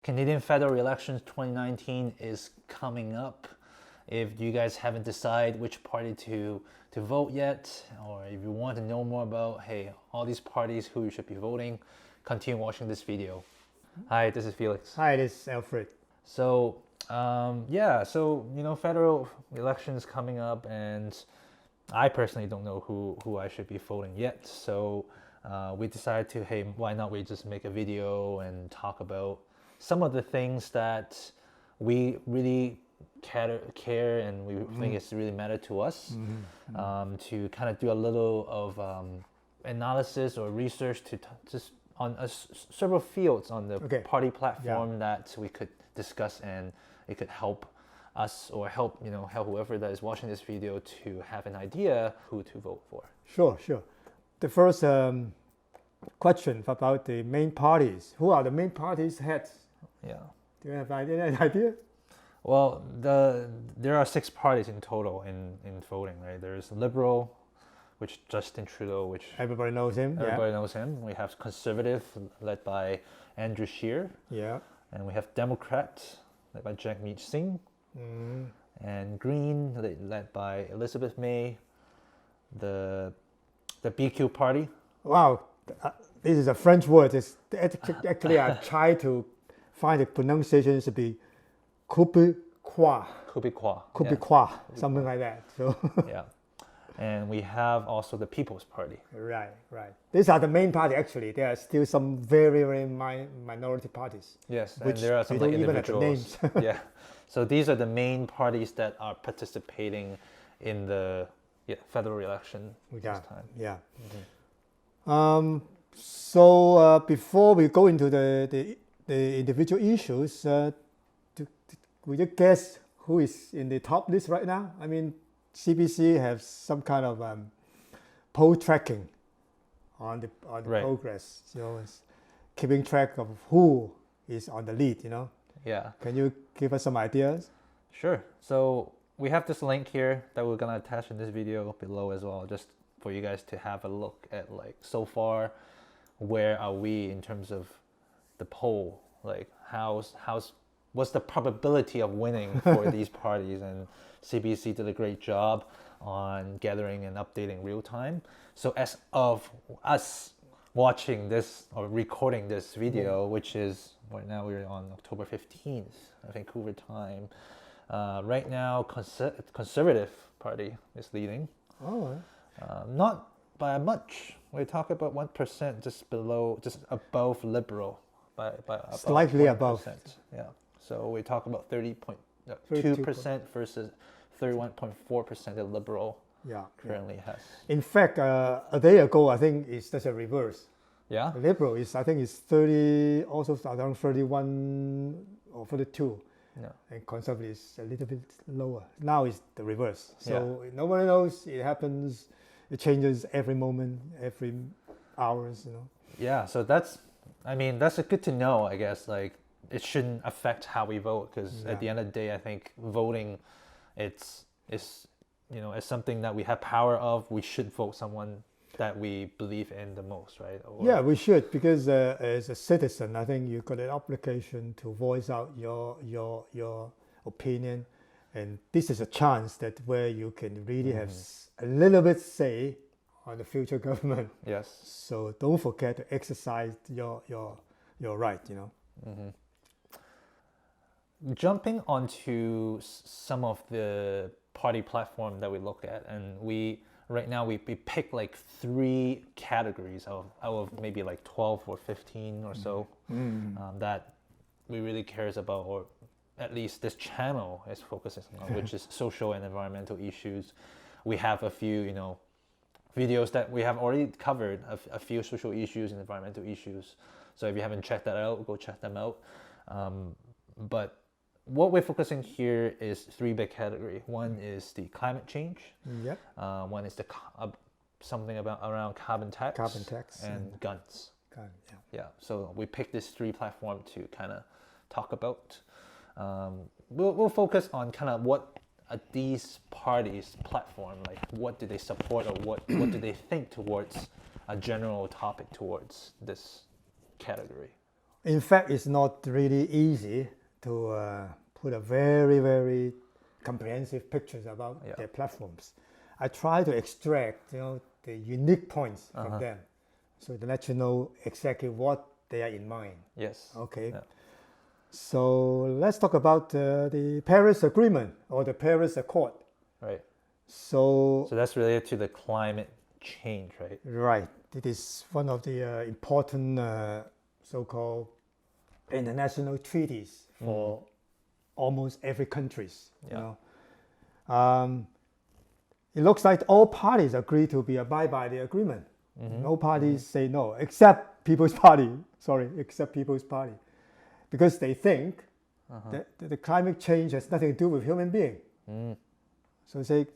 Canadian federal elections 2019 is coming up. If you guys haven't decided which party to vote yet, or if you want to know more about, hey, all these parties who you should be voting, continue watching this video. Hi, this is Felix. Hi, this is Alfred. So, federal elections coming up, and I personally don't know who I should be voting yet. So we decided to, hey, why not we just make a video and talk about some of the things that we really care and we think it's really matter to us, to kind of do a little of analysis or research to just on several fields on the party platform that we could discuss, and it could help us or help whoever that is watching this video to have an idea who to vote for. Sure. The first question about the main parties. Who are the main parties heads? Yeah. Do you have any idea? Well, there are 6 parties in total in voting, right? There's Liberal, which Justin Trudeau, which everybody knows him. Everybody knows him. We have Conservative, led by Andrew Scheer. Yeah. And we have Democrat, led by Jagmeet Singh. And Green, led by Elizabeth May. The BQ party. Wow, this is a French word. Actually, I tried to find the pronunciation to be Québécois, something like that. So yeah. And we have also the People's Party. Right. These are the main party. Actually, there are still some very minority parties. Yes, and there are some like individuals. Yeah. So these are the main parties that are participating in the federal election this time. Yeah. So before we go into the individual issues, would you guess who is in the top list right now? I mean, CBC have some kind of poll tracking on the progress, it's keeping track of who is on the lead, Yeah. Can you give us some ideas? Sure. So we have this link here that we're gonna attach in this video below as well, just for you guys to have a look at, like, so far, where are we in terms of the poll? Like, what's the probability of winning for these parties? And CBC did a great job on gathering and updating real time. So as of us watching this or recording this video, which is right now, we're on October 15th, Vancouver time. Right now, Conservative Party is leading. Oh. Not by much. We talk about 1%, just above Liberal. By slightly 1%. Above. Yeah. So we talk about 30.2% versus 31.4% that Liberal currently has. In fact, a day ago, I think it's just a reverse. Yeah. Liberal is 30, also around 31 or 32. Yeah. And Conservative is a little bit lower. Now it's the reverse. So nobody knows. It happens. It changes every moment, every hours. Yeah. So that's good to know. I guess, like, it shouldn't affect how we vote, because at the end of the day, I think voting, it's something that we have power of. We should vote someone that we believe in the most, right? Yeah, we should, because as a citizen, I think you got an obligation to voice out your opinion, and this is a chance that where you can really have a little bit say on the future government. Yes. So don't forget to exercise your right. Jumping onto some of the party platform that we look at, and right now we pick like 3 categories out of maybe like 12 or 15 or so that we really cares about, or at least this channel is focusing on, which is social and environmental issues. We have a few videos that we have already covered, a few social issues and environmental issues. So if you haven't checked that out, go check them out. But what we're focusing here is 3 big categories. One is the climate change. Yep. One is the something around carbon tax. And guns. Yeah. So we picked these 3 platforms to kind of talk about. We'll focus on kind of what these parties' platform, like, what do they support, or what do they think towards a general topic towards this category. In fact, it's not really easy to put a very, very comprehensive pictures about Yeah. their platforms. I try to extract, the unique points from them, so to let you know exactly what they are in mind. Yes. Okay. Yeah. So let's talk about the Paris Agreement or the Paris Accord. Right. So So that's related to the climate change, right? right, it is one of the important so-called international treaties for almost every countries. Yeah. It looks like all parties agree to be abide by the agreement. No parties say no, except People's Party. Sorry, except People's Party, because they think that the climate change has nothing to do with human being. So say,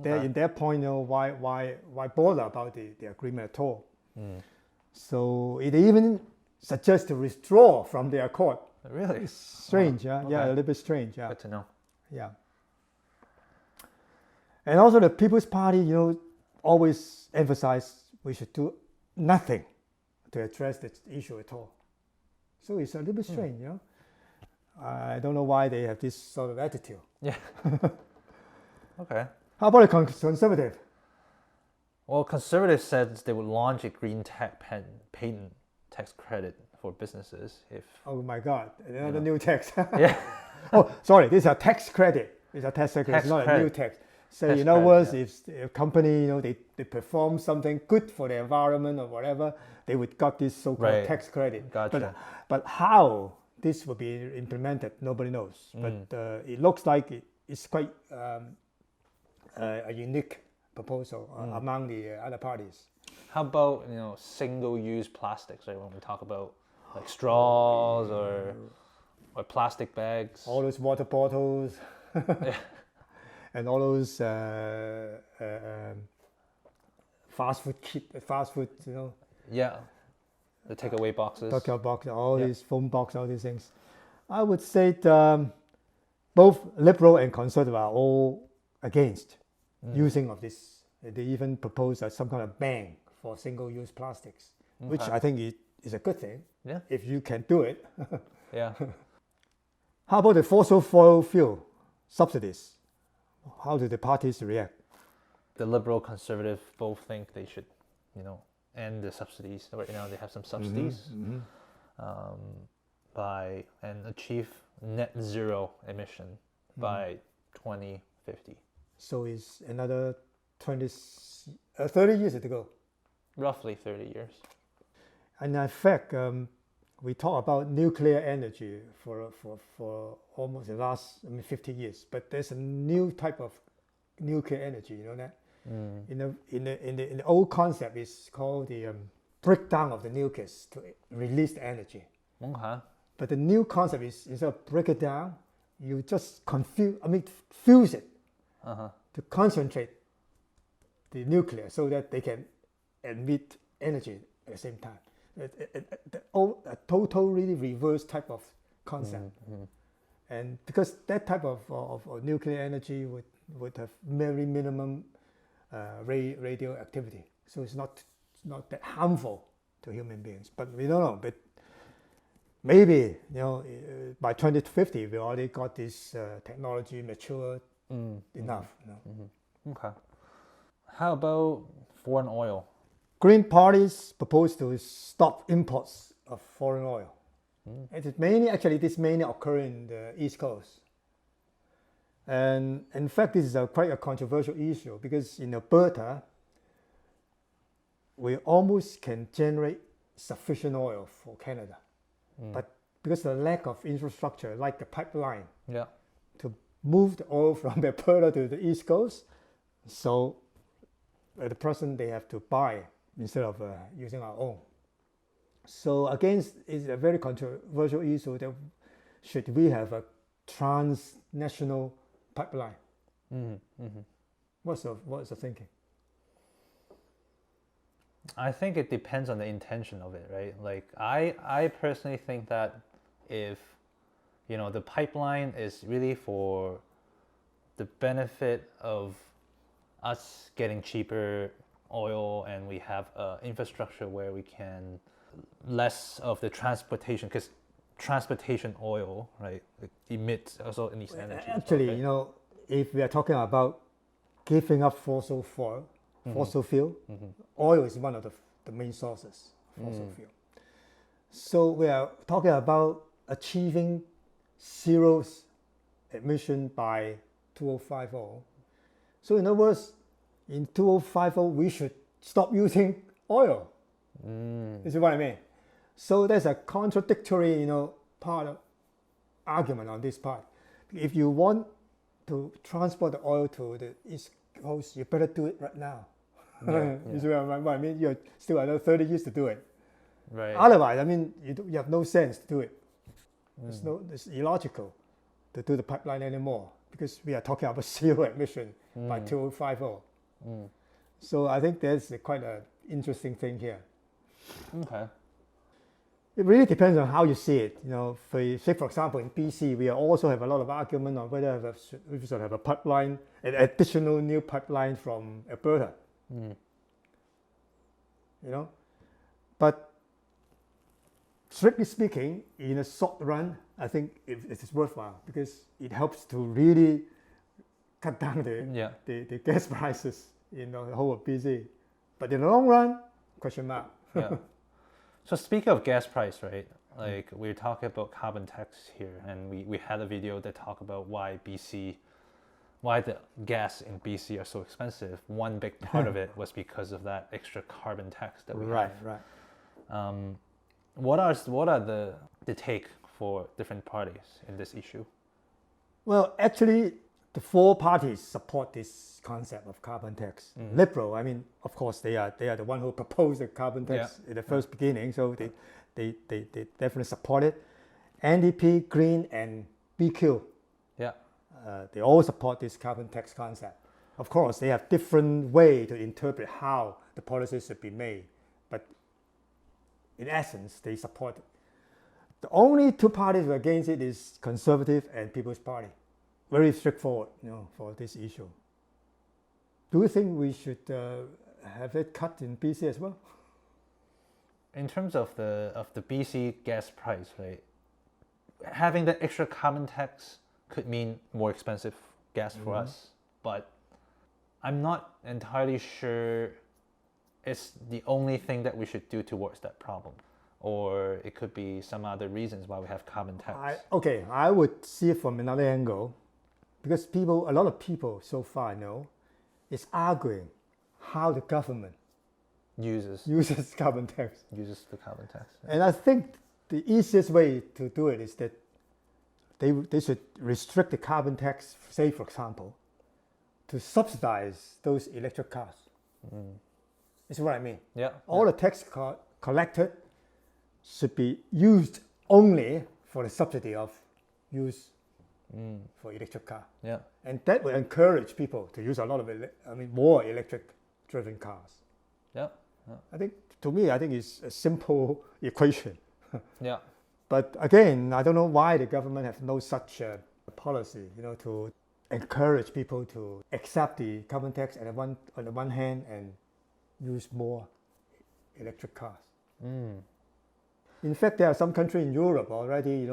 in their point, why bother about the agreement at all? So it even suggests to withdraw from the accord. Really? It's strange, yeah, okay. yeah, a little bit strange, yeah, Good to know. yeah. And also the People's Party, always emphasize we should do nothing to address the issue at all. So it's a little bit strange, I don't know why they have this sort of attitude. Yeah. Okay. How about the conservative? Well, conservatives said they would launch a green patent tax credit for businesses if. Oh my God, another new tax. Yeah. Oh, sorry, this is a tax credit. It's a tax credit, it's not a new tax. So Tax in other words, credit, if a company, they perform something good for the environment or whatever, they would got this so-called Right. tax credit. Gotcha. But how this will be implemented, nobody knows. But it looks like it's quite a unique proposal among the other parties. How about single-use plastics? Right, when we talk about like straws or plastic bags. All those water bottles. Yeah. And all those fast food, Yeah. The takeaway boxes. takeout box, all these phone box, all these things. I would say both liberal and conservative are all against using of this. They even propose some kind of ban for single-use plastics, which I think is a good thing. Yeah. If you can do it. Yeah. How about the fossil fuel subsidies? How do the parties react? The liberal conservative both think they should, end the subsidies. Right now they have some subsidies and achieve net zero emission by 2050. So it's another 30 years to go. Roughly 30 years. And in fact, we talk about nuclear energy for almost the last 50 years, but there's a new type of nuclear energy, you know that? In the old concept, it's called the breakdown of the nucleus to release the energy. Okay. But the new concept is instead of break it down, you just fuse it to concentrate the nucleus so that they can emit energy at the same time. A totally reverse type of concept. And because that type of nuclear energy would have very minimum radioactivity, so it's not that harmful to human beings. But we don't know. But maybe by 2050 we already got this technology mature enough. Okay. How about foreign oil? Green parties propose to stop imports of foreign oil. It is this mainly occur in the East Coast. And in fact, this is quite a controversial issue because in Alberta, we almost can generate sufficient oil for Canada. But because of the lack of infrastructure, like the pipeline, to move the oil from Alberta to the East Coast, so at the present they have to buy instead of using our own. So again, it's a very controversial issue that should we have a transnational pipeline? What's the thinking? I think it depends on the intention of it, right? Like I personally think that if the pipeline is really for the benefit of us getting cheaper oil and we have infrastructure where we can less of the transportation, because transportation oil, right, it emits also emits energy. Actually, right? if we are talking about giving up fossil fuel, oil is one of the main sources of fossil fuel. So we are talking about achieving zero emission by 2050. So in other words, in 2050 we should stop using oil. You see what I mean? So there's a contradictory, part of argument on this part. If you want to transport the oil to the East Coast, you better do it right now. You see what I mean? You still another 30 years to do it. Right. Otherwise, you have no sense to do it. It's illogical to do the pipeline anymore because we are talking about zero emission by 2050. So I think there's quite an interesting thing here. Okay. It really depends on how you see it. For example, in BC, we also have a lot of argument on whether we should have a pipeline, an additional new pipeline from Alberta. But strictly speaking, in a short run, I think it is worthwhile because it helps to really cut down the gas prices in the whole of BC. But in the long run, question mark. Yeah. So speaking of gas price, right? Like we're talking about carbon tax here, and we had a video that talked about why the gas in BC are so expensive. One big part of it was because of that extra carbon tax that we have. Right. What are the take for different parties in this issue? Well, actually, the four parties support this concept of carbon tax. Liberal, of course, they are the one who proposed the carbon tax in the first beginning, so they definitely support it. NDP, Green, and BQ, they all support this carbon tax concept. Of course, they have different way to interpret how the policies should be made, but in essence, they support it. The only two parties who are against it is Conservative and People's Party. Very straightforward, for this issue. Do you think we should have it cut in BC as well? In terms of the BC gas price, right? Having the extra carbon tax could mean more expensive gas for us, but I'm not entirely sure it's the only thing that we should do towards that problem, or it could be some other reasons why we have carbon tax. I would see it from another angle. Because a lot of people so far is arguing how the government uses carbon tax. Uses the carbon tax. And I think the easiest way to do it is that they should restrict the carbon tax, say for example, to subsidize those electric cars. You see what I mean? Yeah. All the tax collected should be used only for the subsidy of use for electric car. Yeah. And that will encourage people to use a lot of more electric driven cars. Yeah. I think it's a simple equation. Yeah. But again, I don't know why the government has no such policy, to encourage people to accept the carbon tax on the one hand and use more electric cars. In fact, there are some countries in Europe already,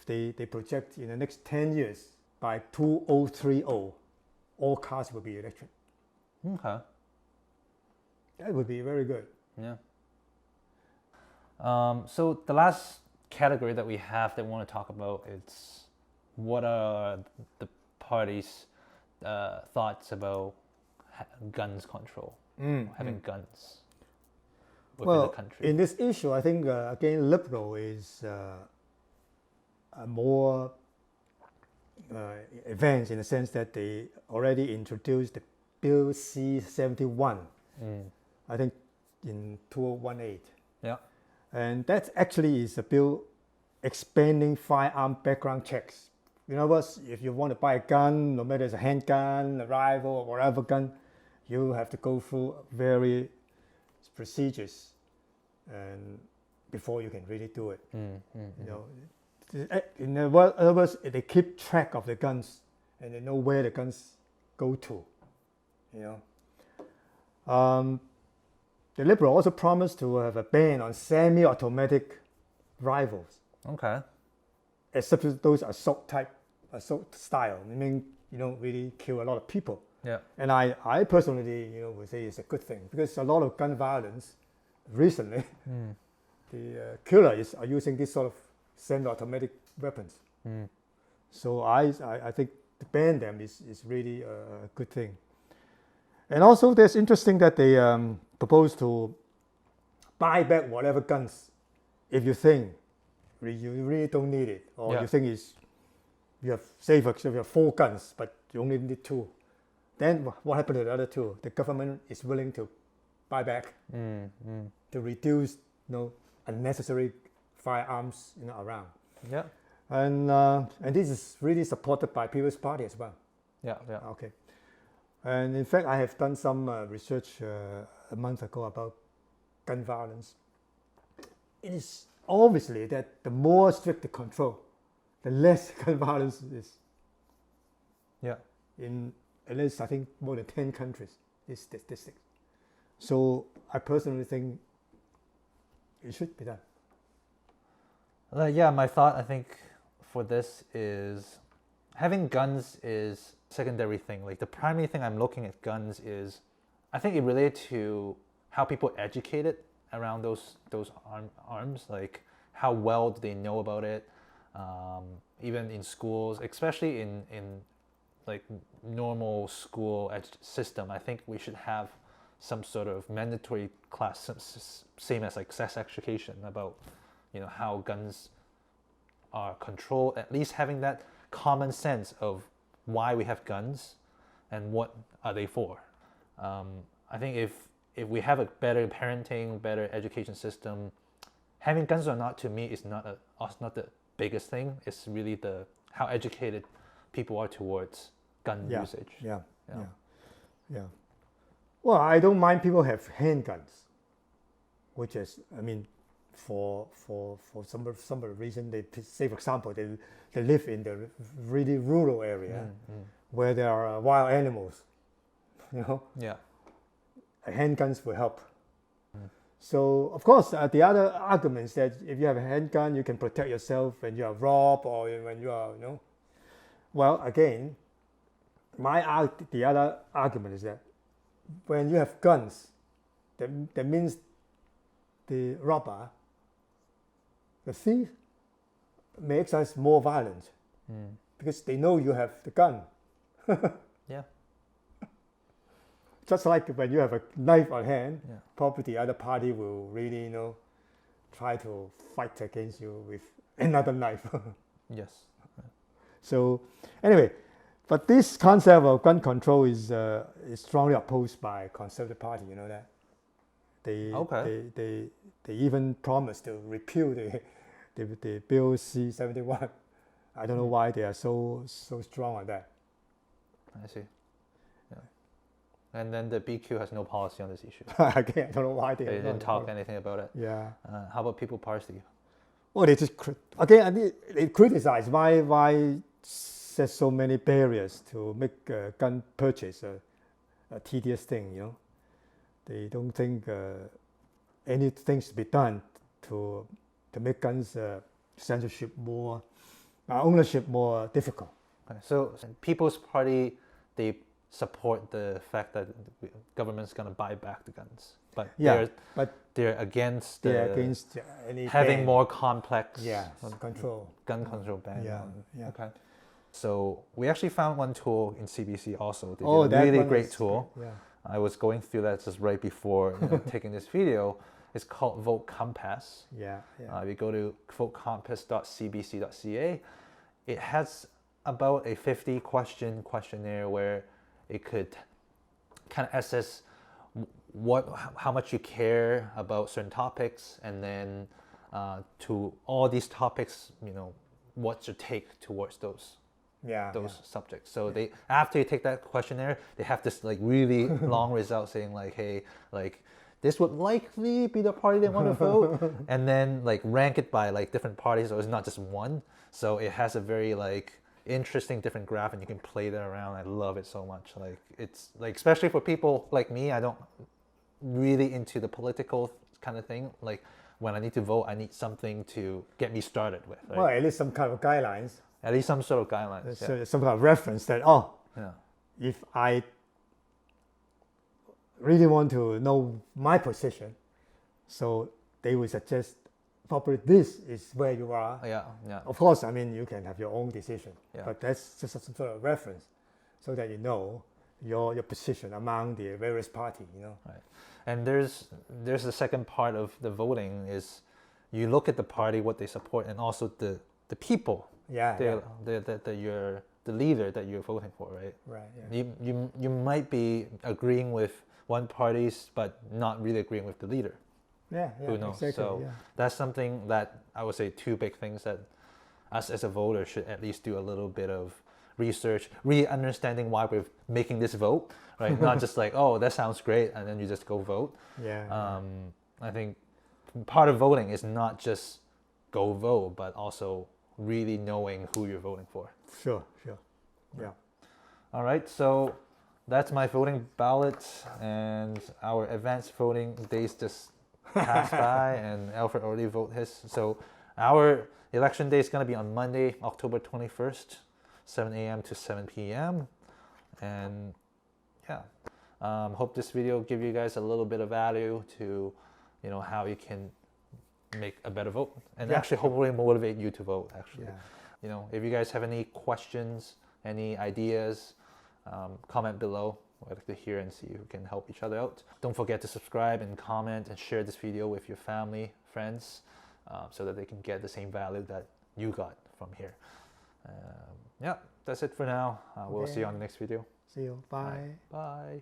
they project in the next 10 years, by 2030, all cars will be electric. Okay. That would be very good. Yeah. So the last category that we have that we want to talk about is what are the parties' thoughts about guns control, having guns within the country. In this issue, I think again, Liberal is more advanced in the sense that they already introduced the Bill C-71, I think in 2018. Yeah. And that actually is a bill expanding firearm background checks. In other words, if you want to buy a gun, no matter it's a handgun, a rifle, or whatever gun, you have to go through various procedures and before you can really do it. In other words, they keep track of the guns and they know where the guns go to. the Liberal also promised to have a ban on semi-automatic rifles, Okay. except those assault style. I mean, you know, really kill a lot of people. Yeah. And I personally, you know, would say it's a good thing because a lot of gun violence recently, the killers are using this sort of semi-automatic weapons. So I think to ban them is really a good thing. And also, there's interesting that they propose to buy back whatever guns if you think you really don't need it, or you think you have, say for example, you have 4 guns, but you only need 2. Then what happened to the other 2? The government is willing to buy back to reduce, you know, unnecessary firearms, you know, around. Yeah. And this is really supported by People's Party as well. Yeah. Yeah. Okay. And in fact, I have done some research a month ago about gun violence. It is obviously that the more strict the control, the less gun violence is. Yeah. In at least I think more than 10 countries, this statistic. So I personally think it should be done. Yeah, my thought I think for this is having guns is secondary thing. Like the primary thing I'm looking at guns is I think it related to how people educated around those arms, like how well do they know about it, even in schools, especially in like normal school system. I think we should have some sort of mandatory class, same as like sex education, about, you know, how guns are controlled, at least having that common sense of why we have guns and what are they for. I think if we have a better parenting, better education system, having guns or not, to me is not the biggest thing. It's really the how educated people are towards gun usage. Yeah. Well, I don't mind people have handguns, which is, I mean, for some reason, they say, for example, they live in the really rural area where there are wild animals, you know. Yeah. Handguns will help. So, of course, the other arguments that if you have a handgun, you can protect yourself when you are robbed or when you are, you know. Well, again, the other argument is that when you have guns, that means the robber, the thief, may exercise more violence because they know you have the gun. Yeah. Just like when you have a knife on hand, probably the other party will really, you know, try to fight against you with another knife. Yes. So, anyway, but this concept of gun control is strongly opposed by Conservative Party. You know that they even promised to repeal the Bill C-71. I don't know why they are so strong on that. I see. And then the BQ has no policy on this issue. Again, I don't know why they didn't talk anything about it. Yeah. How about People Party? Well, they just they criticize why there's so many barriers to make gun purchase a tedious thing. You know, they don't think anything should be done to make guns censorship more, ownership more difficult. Okay. So People's Party, they support the fact that the government's going to buy back the guns, but they're against any having ban. more complex gun control ban. Yeah. Okay. So we actually found one tool in CBC also. They did a really great tool. Yeah. I was going through that just right before taking this video. It's called Vote Compass. If you go to votecompass.cbc.ca, it has about a 50-question questionnaire where it could kind of assess how much you care about certain topics, and then to all these topics, you know, what's your take towards those subjects. So they, after you take that questionnaire, they have this like really long result saying like, hey, like this would likely be the party they want to vote, and then like rank it by like different parties, so it's not just one. So it has a very like interesting different graph, and you can play that around. I love it so much. Like it's like, especially for people like me, I don't really into the political kind of thing, like when I need to vote, I need something to get me started with. Right? Well, at least some kind of guidelines. At least some sort of guidelines. So some kind of reference that, oh, Yeah. if I really want to know my position, so they will suggest probably this is where you are. Yeah. Yeah. Of course, I mean, you can have your own decision, Yeah. but that's just some sort of reference so that you know your position among the various parties, you know. Right. And there's the second part of the voting is you look at the party, what they support, and also the people. Yeah. The leader that you're voting for, right? Right. Yeah. You might be agreeing with one party's, but not really agreeing with the leader. Yeah. Who knows? Exactly, So that's something that I would say two big things that us as a voter should at least do a little bit of research, really understanding why we're making this vote, right? Not just like, oh, that sounds great, and then you just go vote. Yeah. I think part of voting is not just go vote, but also really knowing who you're voting for. Sure. Yeah. All right, so that's my voting ballot, and our advanced voting days just passed by, and Alfred already voted his. So our election day is going to be on Monday, October 21st, 7 a.m. to 7 p.m. And yeah, hope this video give you guys a little bit of value to, how you can make a better vote, and actually hopefully motivate you to vote. Actually, if you guys have any questions, any ideas, comment below. I'd like to hear and see who can help each other out. Don't forget to subscribe and comment and share this video with your family, friends, so that they can get the same value that you got from here. Yeah, that's it for now. We'll see you on the next video. See you. Bye. Bye.